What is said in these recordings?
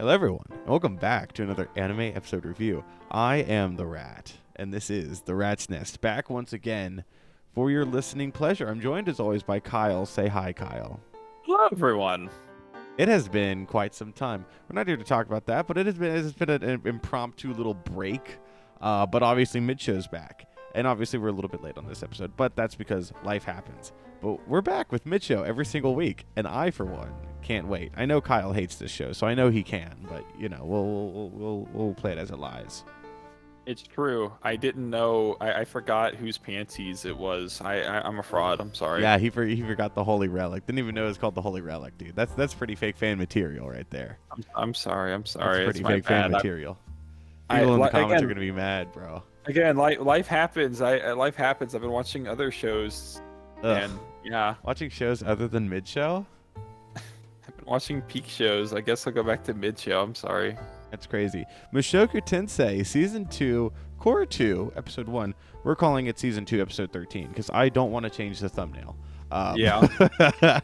Hello, everyone. Welcome back to another anime episode review. I am the Rat, and this is the Rat's Nest, back once again for your listening pleasure. I'm joined as always by Kyle. Say hi, Kyle. Hello, everyone. It has been quite some time. We're not here to talk about that, but it's been an impromptu little break. But obviously, mid-show's back, and obviously we're a little bit late on this episode, but that's because life happens. But we're back with mid-show every single week, and I, for one, can't wait. I know Kyle hates this show, so I know he can, but you know, we'll play it as it lies. It's true. I didn't know. I forgot whose panties it was. I'm a fraud. I'm sorry. Yeah, he forgot the Holy Relic. Didn't even know it was called the Holy Relic, dude. That's pretty fake fan material right there. I'm sorry. I'm That's sorry. pretty It's my fake fan bad. material. People in the comments Again, are gonna be mad, bro. life happens. Life happens. I've been watching other shows, Ugh. and yeah, Watching shows other than mid-show? I've been watching peak shows. I guess I'll go back to mid show. I'm sorry. That's crazy. Mushoku Tensei, Season 2, Core 2, Episode 1. We're calling it Season 2, Episode 13, because I don't want to change the thumbnail. Yeah.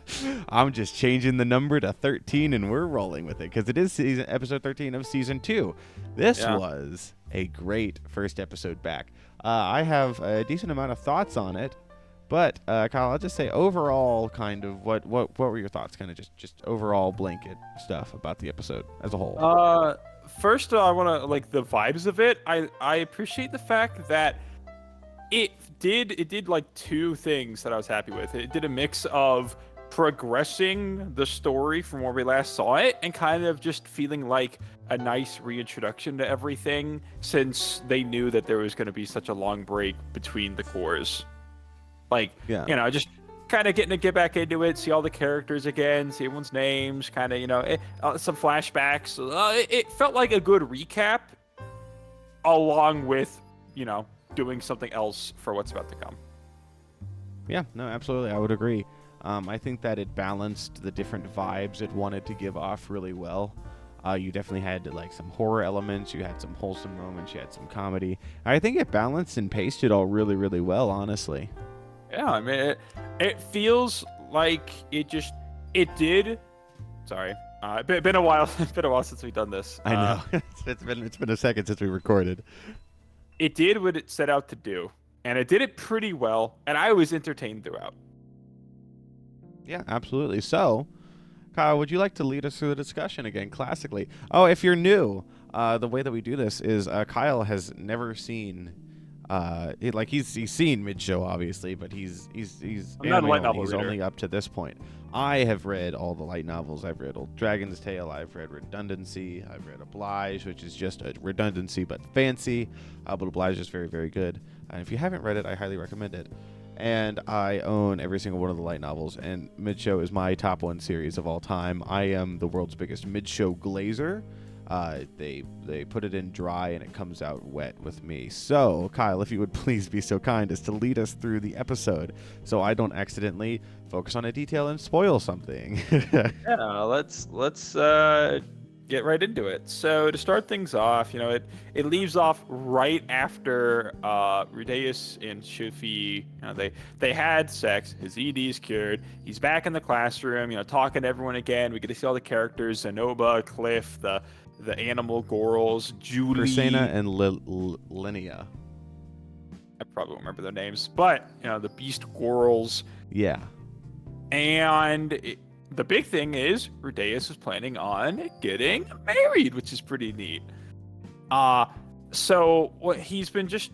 I'm just changing the number to 13, and we're rolling with it, because it is Episode 13 of Season 2. This was a great first episode back. I have a decent amount of thoughts on it, but Kyle, I'll just say overall, kind of what were your thoughts? Kind of just overall blanket stuff about the episode as a whole. First, I want to like the vibes of it. I appreciate the fact that it did like two things that I was happy with. It did a mix of progressing the story from where we last saw it and kind of just feeling like a nice reintroduction to everything, since they knew that there was going to be such a long break between the cores. Like, Yeah. you know, just kind of getting to get back into it, see all the characters again, see everyone's names, kind of, you know, some flashbacks. It felt like a good recap, along with, you know, doing something else for what's about to come. Yeah, no, absolutely. I would agree. I think that it balanced the different vibes it wanted to give off really well. You definitely had like some horror elements, you had some wholesome moments, you had some comedy. I think it balanced and paced it all really, really well, honestly. Yeah, I mean, it feels like it did. Sorry, been a while. Been a while since we've done this. I know. It's been a second since we recorded. It did what it set out to do, and it did it pretty well, and I was entertained throughout. Yeah, absolutely. So, Kyle, would you like to lead us through the discussion again, classically? Oh, if you're new, the way that we do this is Kyle has never seen. He's seen mid-show obviously, but he's I'm not a light anime only. novel He's reader. only up to this point. I have read all the light novels. I've read Old Dragon's Tale. I've read Redundancy. I've read Oblige, which is just a redundancy but fancy. But Oblige is very, very good. And if you haven't read it, I highly recommend it. And I own every single one of the light novels, and mid-show is my top one series of all time. I am the world's biggest mid-show glazer. They put it in dry and it comes out wet with me. So, Kyle, if you would please be so kind as to lead us through the episode so I don't accidentally focus on a detail and spoil something. Yeah, let's get right into it. So to start things off, you know, it leaves off right after Rudeus and Shufi, you know, they had sex. His ED's cured. He's back in the classroom, you know, talking to everyone again. We get to see all the characters: Zenoba, Cliff, the animal girls, Julie, Persena and Linnea. I probably won't remember their names, but you know, the Beast girls. Yeah. And the big thing is Rudeus is planning on getting married, which is pretty neat. So what he's been just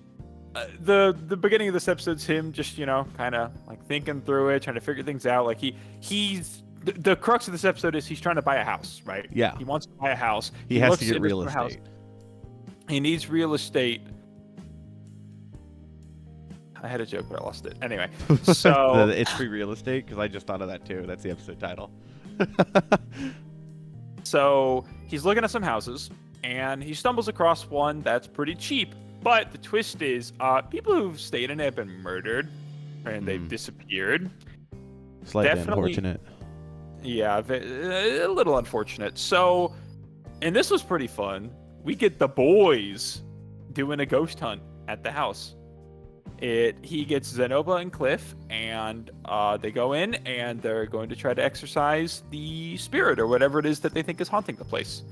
the beginning of this episode's him just, you know, kind of like thinking through it, trying to figure things out. Like he's the crux of this episode is he's trying to buy a house, right? Yeah. He wants to buy a house. He has looks to get at real this house. estate. He needs real estate. I had a joke, but I lost it. Anyway, so It's free real estate, because I just thought of that too. That's the episode title. So he's looking at some houses, and he stumbles across one that's pretty cheap. But the twist is, people who've stayed in it have been murdered, and they've disappeared. Slightly Definitely- unfortunate. Yeah, a little unfortunate. So, and this was pretty fun. We get the boys doing a ghost hunt at the house. He gets Zenoba and Cliff, and they go in, and they're going to try to exorcise the spirit or whatever it is that they think is haunting the place.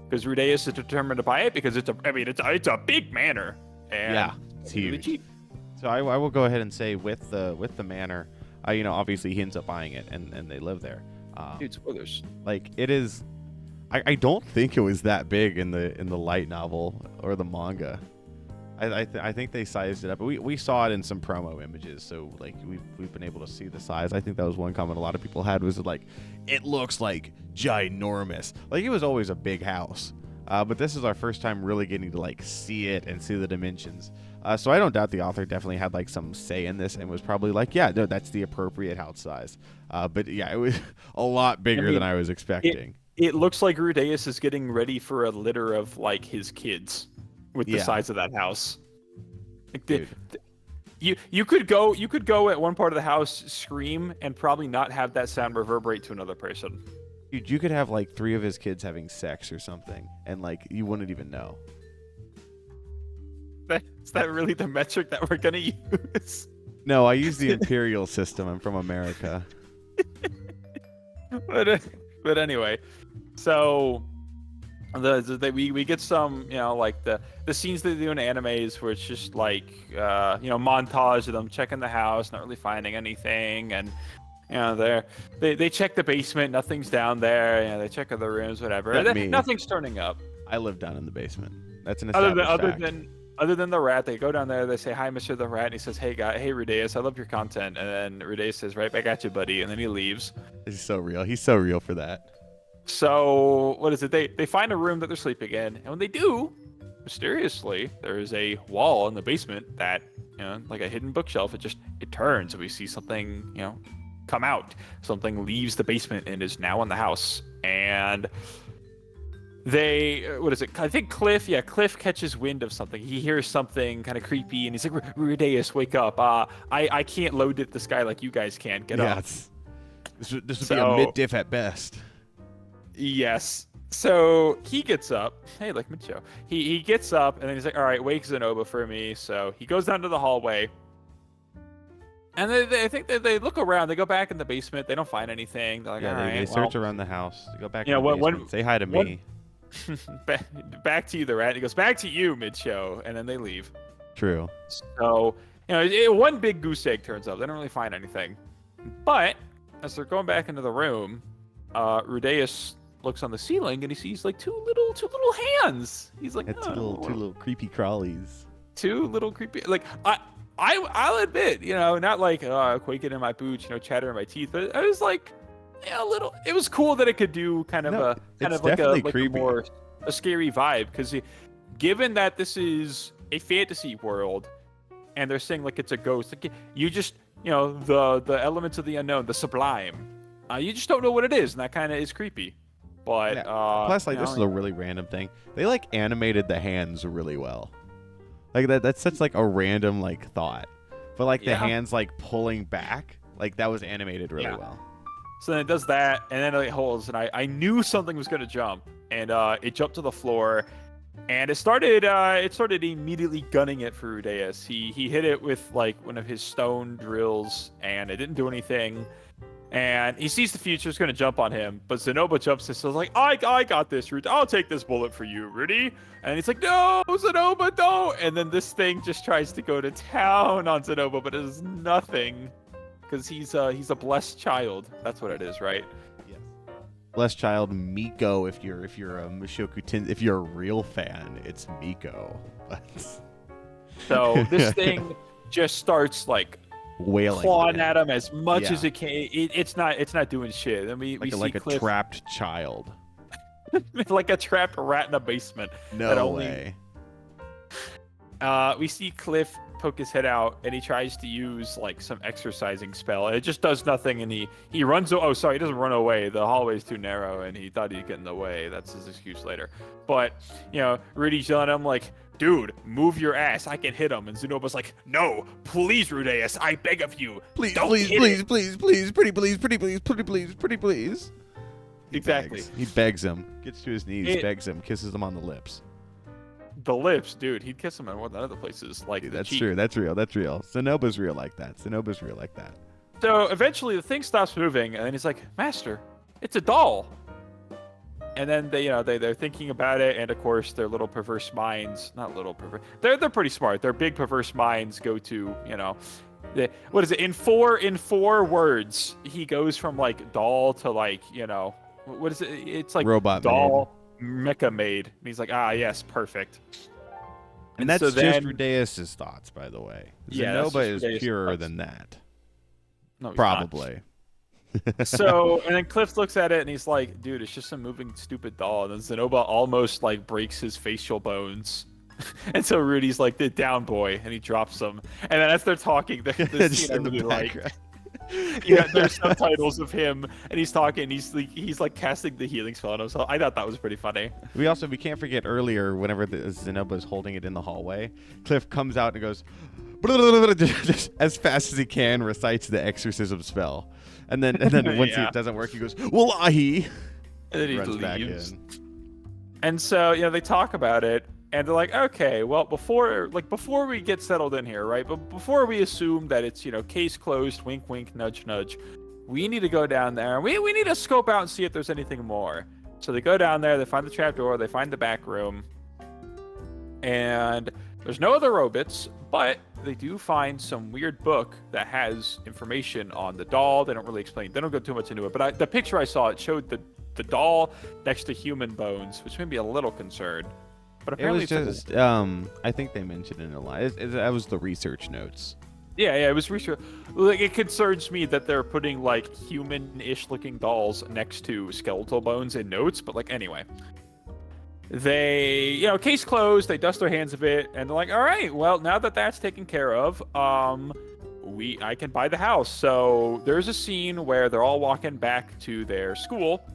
because Rudeus is determined to buy it because it's a big manor. And Yeah, it's really huge. cheap. So I will go ahead and say with the manor, obviously he ends up buying it and they live there. Dude, spoilers. Like it is, I don't think it was that big in the light novel or the manga. I think they sized it up. We saw it in some promo images, so like we've been able to see the size. I think that was one comment a lot of people had was like, it looks like ginormous. Like it was always a big house, but this is our first time really getting to like see it and see the dimensions. So I don't doubt the author definitely had like some say in this and was probably like, yeah, no, that's the appropriate house size. But yeah, it was a lot bigger than I was expecting. It looks like Rudeus is getting ready for a litter of like his kids with the size of that house. Like you could go at one part of the house, scream, and probably not have that sound reverberate to another person. Dude, you could have like 3 of his kids having sex or something, and like you wouldn't even know. Is that really the metric that we're gonna use? No, I use the imperial system. I'm from America. But anyway, so we get some, like the scenes they do in animes where it's just like montage of them checking the house, not really finding anything, and they check the basement, nothing's down there. They check other rooms, whatever. Nothing's turning up. I live down in the basement. That's an established fact. Other than the rat, they go down there, they say, "Hi, Mr. the Rat," and he says, "Hey, Rudeus, I love your content." And then Rudeus says, "Right back at you, buddy," and then he leaves. He's so real. He's so real for that. So, what is it? They find a room that they're sleeping in, and when they do, mysteriously, there is a wall in the basement that, like a hidden bookshelf, it turns, and we see something, come out. Something leaves the basement and is now in the house. And what is it? I think Cliff catches wind of something. He hears something kind of creepy, and he's like, "Rudeus, wake up. I can't load it this guy like you guys can. Get up." This would be a mid-diff at best. Yes. So he gets up. Hey, like mid-show. He gets up, and then he's like, "All right, wake Zenoba for me." So he goes down to the hallway. And I think they look around. They go back in the basement. They don't find anything. They're like, all right, they search around the house. They go back in the basement. Say hi to me. Back to you, the rat. He goes, "Back to you," mid-show, and then they leave. True. So, one big goose egg turns up. They don't really find anything. But as they're going back into the room, Rudeus looks on the ceiling and he sees like two little hands. He's like, two little creepy crawlies. Two little creepy. Like I'll admit, not like quaking in my boots, chatter in my teeth, but I was like, a little. It was cool that it could do kind of a scary vibe, because given that this is a fantasy world and they're saying like it's a ghost, like you just the elements of the unknown, the sublime, you just don't know what it is, and that kind of is creepy. But plus, like, this is a really random thing. They like animated the hands really well. Like that's such like a random like thought, but like the hands like pulling back, like that was animated really well. So then it does that, and then it holds, and I knew something was gonna jump, and it jumped to the floor, and it started immediately gunning it for Rudeus. He hit it with like one of his stone drills, and it didn't do anything. And he sees the future, is going to jump on him, but Zenoba jumps and says like, I got this, Rude. I'll take this bullet for you, Rudy. And he's like, no, Zenoba, don't. And then this thing just tries to go to town on Zenoba, but it is nothing, because he's a blessed child. That's what it is, right? Yes. Blessed child, Miko. If you're a Mushoku Tensei, if you're a real fan, it's Miko. So this thing just starts like wailing, clawing at him as much as it can. It's not doing shit. And we see like a trapped child, like a trapped rat in a basement. No way. We see Cliff poke his head out, and he tries to use like some exercising spell, and it just does nothing. And he runs. Oh, sorry, he doesn't run away. The hallway's too narrow, and he thought he'd get in the way. That's his excuse later. But Rudy's yelling at him like, dude, move your ass. I can hit him. And Zenoba's like, no, please, Rudeus, I beg of you. Please, please, pretty please. Exactly. He begs him, gets to his knees, begs him, kisses him on the lips. The lips, dude. He'd kiss him in more than other places. Like, dude, that's true. That's real. Zenoba's real like that. So eventually the thing stops moving, and then he's like, Master, it's a doll. And then they're thinking about it, and of course their little perverse minds, not little perverse, they're pretty smart. Their big perverse minds go to, what is it, in four words he goes from like doll to like, what is it, it's like Robot doll mecha maid, and he's like, yes, perfect. And that's just Rudeus' thoughts, by the way. Zenoba is purer than that. No, he's probably. So, and then Cliff looks at it and he's like, dude, it's just a moving stupid doll. And then Zenoba almost like breaks his facial bones. And so Rudy's like, the down boy, and he drops them. And then as they're talking, the scene I really like. There's subtitles of him, and he's talking. He's like casting the healing spell on himself. I thought that was pretty funny. We can't forget earlier, whenever Zenoba is holding it in the hallway, Cliff comes out and goes, just as fast as he can, recites the exorcism spell. And then once it doesn't work, he goes, wallahi, and then he runs back leaves. in. And so, they talk about it, and they're like, okay, well, before we get settled in here, right? But before we assume that it's, case closed, wink, wink, nudge, nudge, we need to go down there. We need to scope out and see if there's anything more. So they go down there, they find the trapdoor, they find the back room, and there's no other robots, but they do find some weird book that has information on the doll. They don't really explain. They don't go too much into it. But the picture I saw, it showed the doll next to human bones, which made me a little concerned. But apparently it was just, I think they mentioned it in a line. That was the research notes. Yeah, it was research. Like, it concerns me that they're putting like human-ish looking dolls next to skeletal bones in notes. But like, anyway. They, case closed, they dust their hands of it, and they're like, all right, well, now that that's taken care of, I can buy the house. So there's a scene where they're all walking back to their school,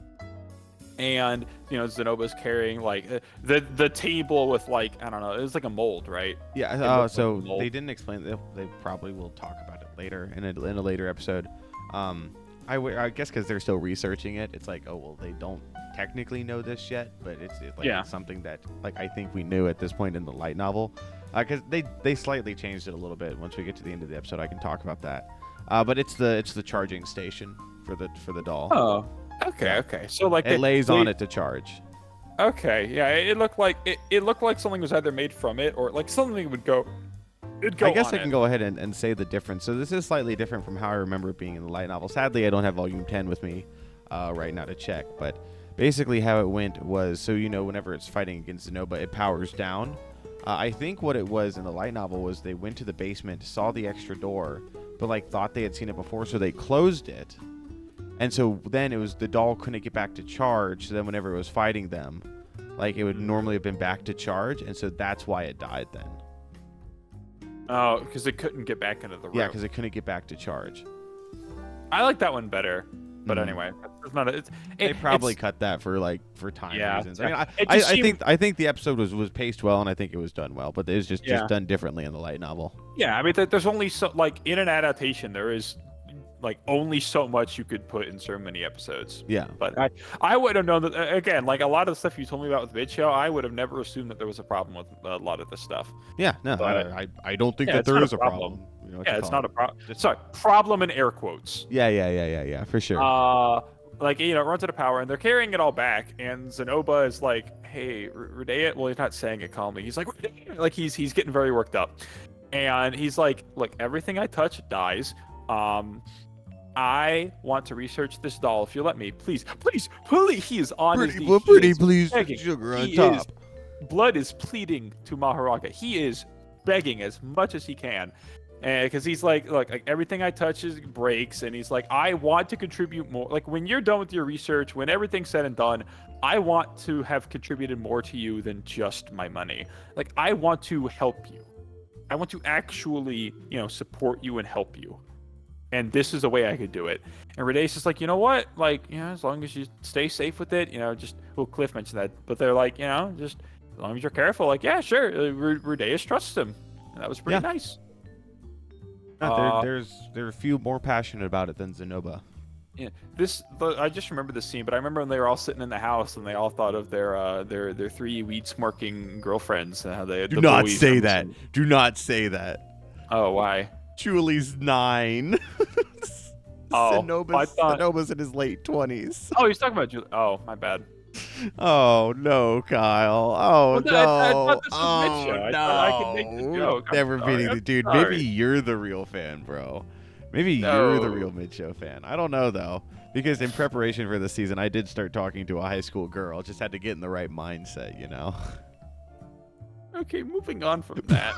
and, Zenoba's carrying, like, the table with, like, I don't know, it was like a mold, right? Yeah, so they didn't explain, they probably will talk about it later, in a later episode. I guess because they're still researching it, it's like, oh, well, they don't technically know this yet, but it's something that like I think we knew at this point in the light novel, because they slightly changed it a little bit. Once we get to the end of the episode, I can talk about that. But it's the charging station for the doll. Oh, okay. So like it lays on it to charge. Okay, yeah, it looked like something was either made from it or like something would go. I guess I can go ahead and say the difference. So this is slightly different from how I remember it being in the light novel. Sadly, I don't have volume 10 with me right now to check, but basically how it went was, so whenever it's fighting against Zenoba, it powers down. I think what it was in the light novel was they went to the basement, saw the extra door, but like thought they had seen it before, so they closed it. And so then it was the doll couldn't get back to charge, so then whenever it was fighting them, like it would normally have been back to charge, and so that's why it died then. Oh, because it couldn't get back into the room. Yeah, because it couldn't get back to charge. I like that one better. But anyway, it's not. They probably cut that for time reasons. Yeah. I think the episode was paced well, and I think it was done well, but it was just done differently in the light novel. Yeah, I mean, there's only so in an adaptation there is only so much you could put in so many episodes. Yeah. But I would have known that again. Like a lot of the stuff you told me about with Vid Show, I would have never assumed that there was a problem with a lot of this stuff. Yeah. No, I don't think that there is a problem. It's not a problem. Sorry, problem in air quotes. Yeah, for sure. It runs out of power, and they're carrying it all back, and Zenoba is like, hey, Rudea, well, he's not saying it calmly. He's like, like he's getting very worked up. And he's like, look, everything I touch dies. I want to research this doll. If you let me, please. He is on his knees. Please, sugar on top. Blood is pleading to Mahoraga. He is begging as much as he can. Because he's like, look, everything I touch breaks, and he's like, I want to contribute more. Like, when you're done with your research, when everything's said and done, I want to have contributed more to you than just my money. Like, I want to help you. I want to actually, support you and help you. And this is a way I could do it. And Renee's just like, you know what? Like, as long as you stay safe with it, Cliff mentioned that. But they're like, just as long as you're careful. Like, yeah, sure. Rudeus trusts him. And that was pretty nice. There are a few more passionate about it than Zenoba. Yeah, I just remember this scene, but I remember when they were all sitting in the house and they all thought of their three weed-smarking girlfriends and how they had Do not say that. Do not say that. Oh, why? Julie's 9. Oh, Zenoba's in his late 20s. Oh, he's talking about Julie. Oh, my bad. Oh no, Kyle. Oh Well, no, I thought no. this was mid Oh show. I thought I could make the no. joke. I'm Never sorry. beating the I'm dude. Maybe sorry. you're the real fan, bro. Maybe you're the No. real mid show fan. I don't know though. Because in preparation for the season, I did start talking to a high school girl. Just had to get in the right mindset, you know. Okay, moving on from that.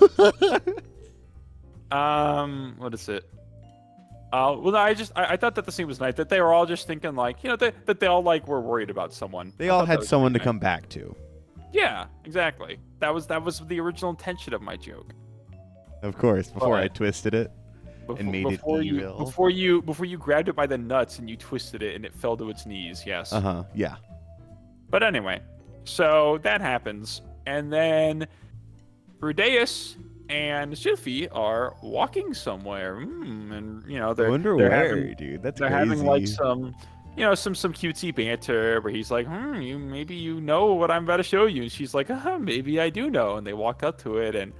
What is it? Well, I thought that the scene was nice. That they were all just thinking like, that they all like were worried about someone. They I all thought that had was someone to pretty nice. come back to. Yeah, exactly. That was the original intention of my joke. Of course, before I But twisted it and made it evil. before you grabbed it by the nuts and you twisted it and it fell to its knees. Yes. Uh-huh. Yeah. But anyway, so that happens, and then Rudeus and Sophie are walking somewhere, and I they're wonder they're where, having dude. That's they're crazy. having like some some cutesy banter where he's like, maybe you know what I'm about to show you, and she's like, maybe I do know, and they walk up to it, and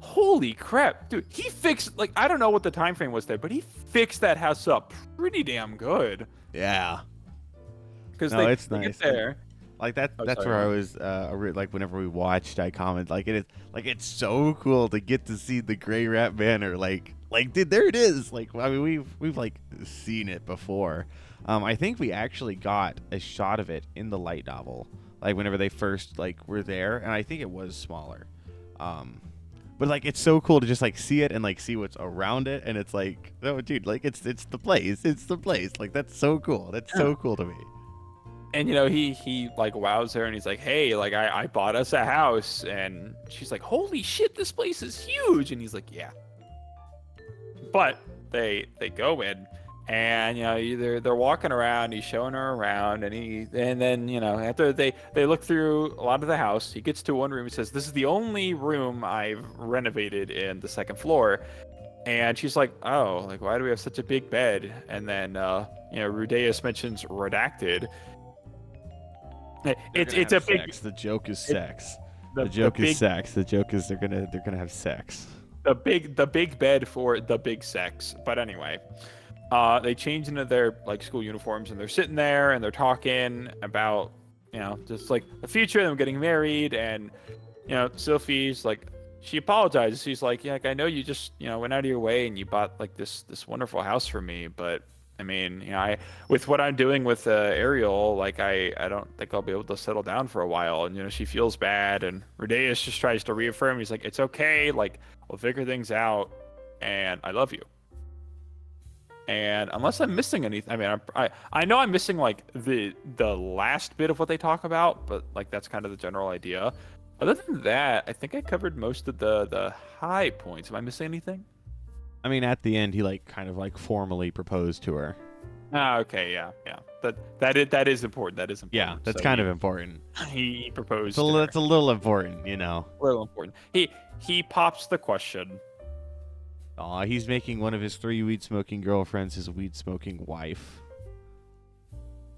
holy crap, dude, he fixed, like, I don't know what the time frame was there, but he fixed that house up pretty damn good. Yeah. Because No, it's they nice. get there. Like that. Oh, That's sorry, where I go was. Like whenever we watched, I commented like it is. Like it's so cool to get to see the Gray Rat banner. Like dude, there it is. Like I mean, we've like seen it before. I think we actually got a shot of it in the light novel. Like whenever they first like were there, and I think it was smaller. But like it's so cool to just like see it and like see what's around it, and it's like, oh dude, like it's the place. It's the place. Like that's so cool. That's so cool to me. And he like wows her and he's like, hey, like I bought us a house, and she's like, holy shit, this place is huge, and he's like, yeah. But they go in, and they're walking around, he's showing her around, and then after they look through a lot of the house, he gets to one room, he says, this is the only room I've renovated in the second floor. And she's like, oh, like why do we have such a big bed? And then Rudeus mentions redacted. It's a big Sex. The joke is sex. the The joke big is sex. The joke is they're gonna have sex. the big bed for the big sex. But anyway, they change into their like school uniforms, and they're sitting there and they're talking about just like the future, them getting married, and Sophie's like, she apologizes. She's like, yeah, like, I know you just went out of your way and you bought like this wonderful house for me, but I mean, I with what I'm doing with Ariel, like I don't think I'll be able to settle down for a while. And she feels bad, and Rudeus just tries to reaffirm. He's like, it's okay, like we'll figure things out, and I love you. And unless I'm missing anything, I mean, I know I'm missing like the last bit of what they talk about, but like that's kind of the general idea. Other than that, I think I covered most of the high points. Am I missing anything? I mean, at the end, he like kind of like formally proposed to her. Ah, okay, yeah. That is important. That is important. Yeah, that's So kind of important. he proposed. It's To her. it's a little important, A little important. He pops the question. Aw, he's making one of his 3 weed smoking girlfriends his weed smoking wife.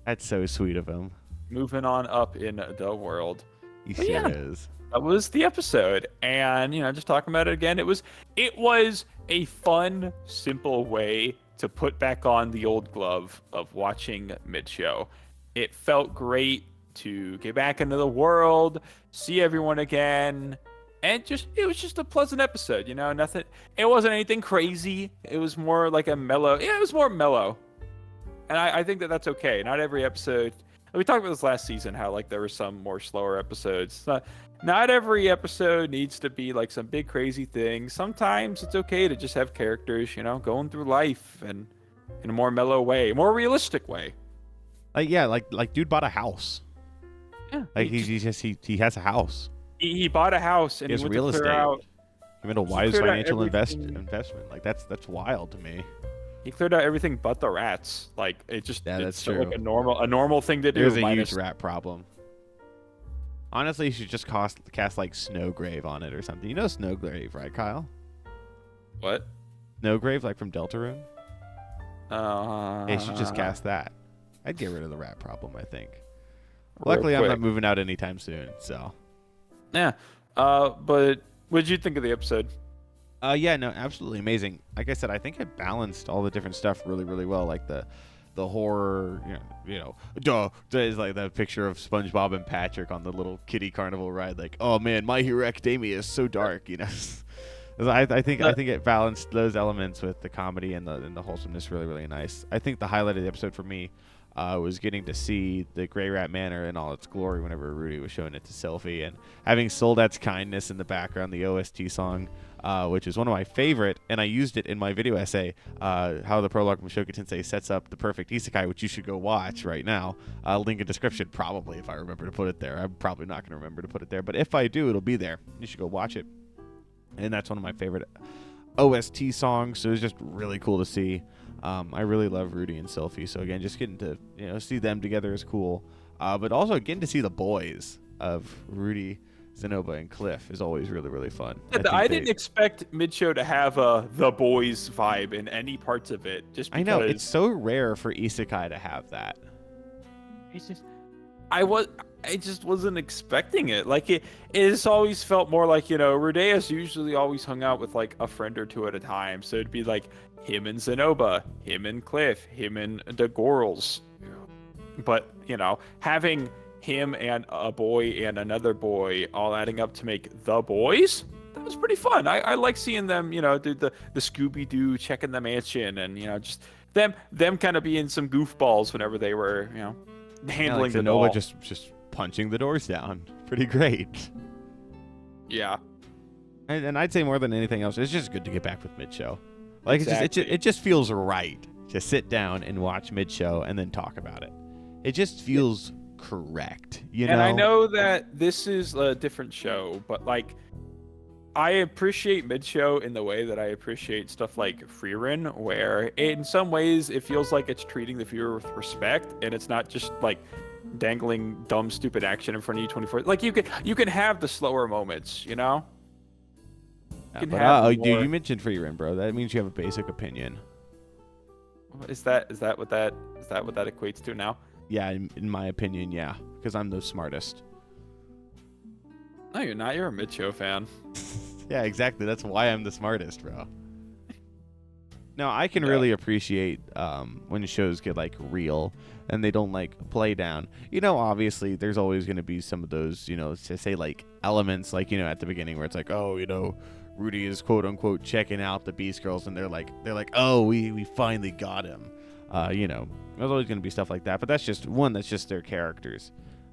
That's so sweet of him. Moving on up in the world. He But sure yeah. is. That was the episode, and just talking about it again, it was a fun, simple way to put back on the old glove of watching mid-show. It felt great to get back into the world, see everyone again, and it was just a pleasant episode. Nothing. It wasn't anything crazy. It was more like a mellow. Yeah, it was more mellow, and I think that's okay. Not every episode. We talked about this last season, how like there were some more slower episodes. Not every episode needs to be like some big crazy thing. Sometimes it's okay to just have characters, going through life and in a more mellow way, more realistic way. Like yeah, like dude bought a house. Yeah, Like he has a house. he bought a house and He he has went real to clear estate. out. He made a He wise cleared out financial everything. investment. Like that's wild to me. He cleared out everything but the rats. Like Yeah, it's that's so, like true. a normal thing to do. There's a minus- huge rat problem. Honestly, you should just cast like Snowgrave on it or something. You know Snowgrave, right, Kyle? What? Snowgrave, like from Deltarune? Yeah, You should just cast that. I'd get rid of the rat problem, I think. real Luckily, I'm not quick. moving out anytime soon, so. Yeah. But what did you think of the episode? Yeah, no, absolutely amazing. Like I said, I think it balanced all the different stuff really, really well. Like the the horror, is like that picture of SpongeBob and Patrick on the little kiddie carnival ride. Like, oh man, My Hero Academia is so dark, I think it balanced those elements with the comedy and the wholesomeness really, really nice. I think the highlight of the episode for me was getting to see the Grey Rat Manor in all its glory whenever Rudy was showing it to Sylphie, and having Soldat's Kindness in the background, the OST song, which is one of my favorite, and I used it in my video essay, how the prologue of Mushoku Tensei sets up the perfect isekai, which you should go watch right now. Link in description, probably, if I remember to put it there. I'm probably not going to remember to put it there, but if I do, it'll be there. You should go watch it. And that's one of my favorite OST songs, so it was just really cool to see. I really love Rudy and Sylphie, so again, just getting to see them together is cool. But also getting to see the boys of Rudy, Zenoba, and Cliff is always really, really fun. I didn't expect mid-show to have the boys vibe in any parts of it. Just because I know it's so rare for isekai to have that. I just wasn't expecting it. Like it has always felt more like Rudeus usually always hung out with like a friend or two at a time. So it'd be like him and Zenoba, him and Cliff, him and the Gorals. But having him and a boy and another boy all adding up to make the boys, that was pretty fun. I like seeing them do the Scooby-Doo checking the mansion, and just them kind of being some goofballs whenever they were handling the doll. just punching the doors down. Pretty great. Yeah. And I'd say more than anything else, it's just good to get back with mid-show. Like Exactly. it just feels right to sit down and watch mid-show and then talk about it. It just feels correct, And I know that this is a different show, but like I appreciate mid-show in the way that I appreciate stuff like Frieren, where in some ways it feels like it's treating the viewer with respect, and it's not just like dangling dumb stupid action in front of you 24. Like you can have the slower moments, Dude, you mentioned Frieren, bro. That means you have a basic opinion. Is that what that equates to now? Yeah, in my opinion, yeah, because I'm the smartest. No, you're not. You're a mid-show fan. Yeah, exactly. That's why I'm the smartest, bro. No, I can really appreciate when shows get like real and they don't like play down. Obviously there's always going to be some of those, to say like elements like, at the beginning where it's like, oh, Rudy is quote unquote checking out the Beast Girls and they're like, oh, we finally got him. There's always going to be stuff like that, but that's just their characters.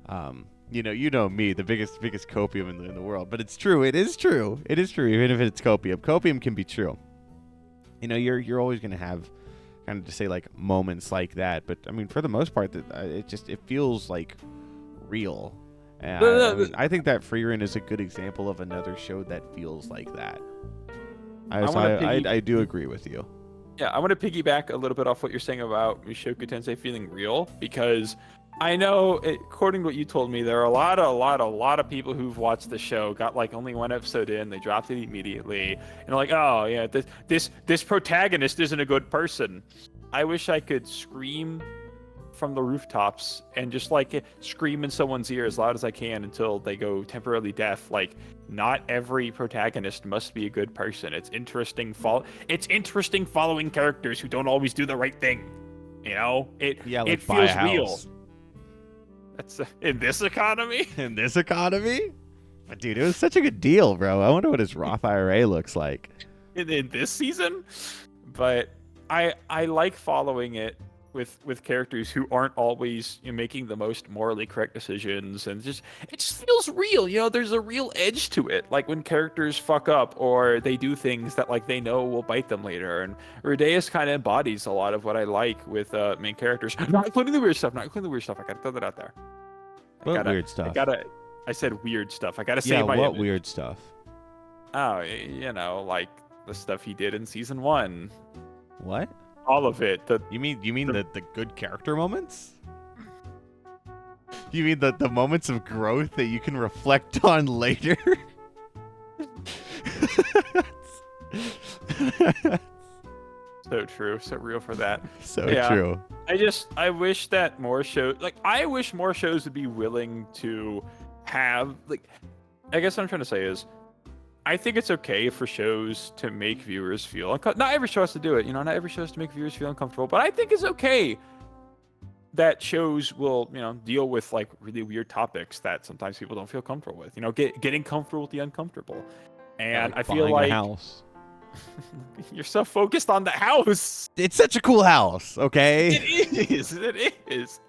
Me, the biggest copium in the world, but it's true. It is true, even if it's copium. Copium can be true. You're always going to have kind of to say like moments like that, but I mean, for the most part, it feels like real. I think that Frieren is a good example of another show that feels like that. I do agree with you. Yeah, I want to piggyback a little bit off what you're saying about Mushoku Tensei feeling real, because I know, according to what you told me, there are a lot of people who've watched the show, got like only one episode in, they dropped it immediately, and they're like, oh yeah, this protagonist isn't a good person. I wish I could scream from the rooftops and just like scream in someone's ear as loud as I can until they go temporarily deaf. Like, not every protagonist must be a good person. It's interesting following characters who don't always do the right thing. It feels real. That's in this economy. In this economy, but dude, it was such a good deal, bro. I wonder what his Roth IRA looks like in this season. But I like following it with characters who aren't always making the most morally correct decisions, and it just feels real. There's a real edge to it. Like when characters fuck up or they do things that like they know will bite them later. And Rudeus kind of embodies a lot of what I like with main characters, not including the weird stuff. I gotta throw that out there. Weird stuff? I said weird stuff. I gotta say my what image. Weird stuff? Oh, like the stuff he did in season 1. What? All of it. You mean the good character moments? You mean the moments of growth that you can reflect on later? So true, so real for that. So true. I wish that more shows, I wish more shows would be willing to have, I guess what I'm trying to say is, I think it's okay for shows to make viewers feel uncomfortable. Not every show has to do it, not every show has to make viewers feel uncomfortable, but I think it's okay that shows will, deal with like really weird topics that sometimes people don't feel comfortable with. Getting comfortable with the uncomfortable. And I feel buying like a house. you're so focused on the house. It's such a cool house, okay? It is. It is.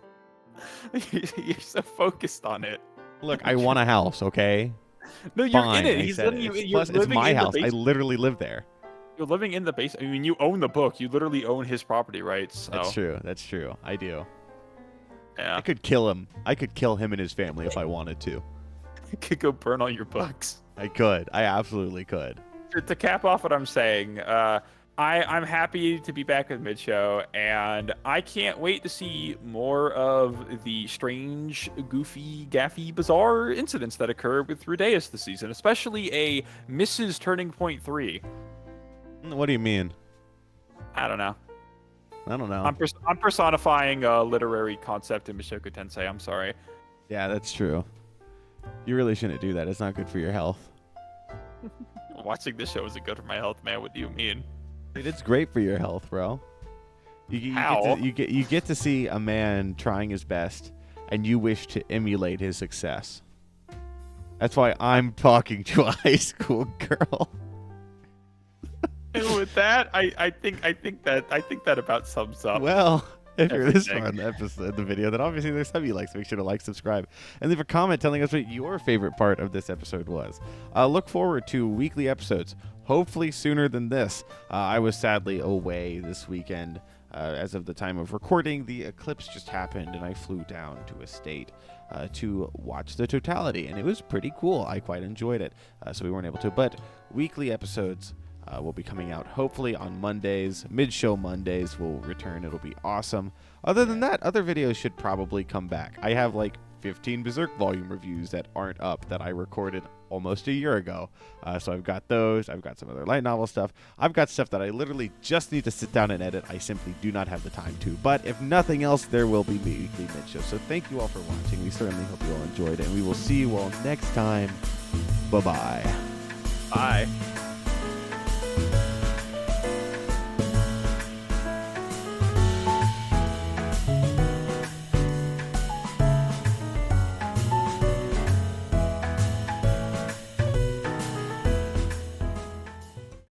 You're so focused on it. Look, I want a house, okay? No, you're Fine, in it. I He's said letting it. you. It's, You're plus, it's living my in house. the I basement. literally live there. You're living in the basement. I mean, you own the book. You literally own his property rights. So. That's true. That's true. I do. Yeah. I could kill him. I could kill him and his family if I wanted to. You could go burn all your books. I could. I absolutely could. To cap off what I'm saying, I'm happy to be back with Mid-Show, and I can't wait to see more of the strange, goofy, gaffy, bizarre incidents that occur with Rudeus this season, especially a Mrs. Turning Point 3. What do you mean? I don't know. I don't know. I'm personifying a literary concept in Mushoku Tensei. I'm sorry. Yeah, that's true. You really shouldn't do that. It's not good for your health. Watching this show isn't good for my health, man. What do you mean? Dude, it's great for your health, bro. How? You get to see a man trying his best, and you wish to emulate his success. That's why I'm talking to a high school girl. And with that, I think that about sums up. Well, if you're this Everything. far in the episode, the video, then obviously there's some you like, so make sure to like, subscribe, and leave a comment telling us what your favorite part of this episode was. Look forward to weekly episodes, hopefully sooner than this. I was sadly away this weekend. As of the time of recording, the eclipse just happened, and I flew down to a state to watch the totality, and it was pretty cool. I quite enjoyed it, so we weren't able to. But weekly episodes will be coming out hopefully on Mondays. Mid-show Mondays will return. It'll be awesome. Other than that, other videos should probably come back. I have like 15 Berserk volume reviews that aren't up that I recorded almost a year ago. So I've got those. I've got some other light novel stuff. I've got stuff that I literally just need to sit down and edit. I simply do not have the time to. But if nothing else, there will be weekly mid-show. So thank you all for watching. We certainly hope you all enjoyed it. And we will see you all next time. Bye-bye. Bye.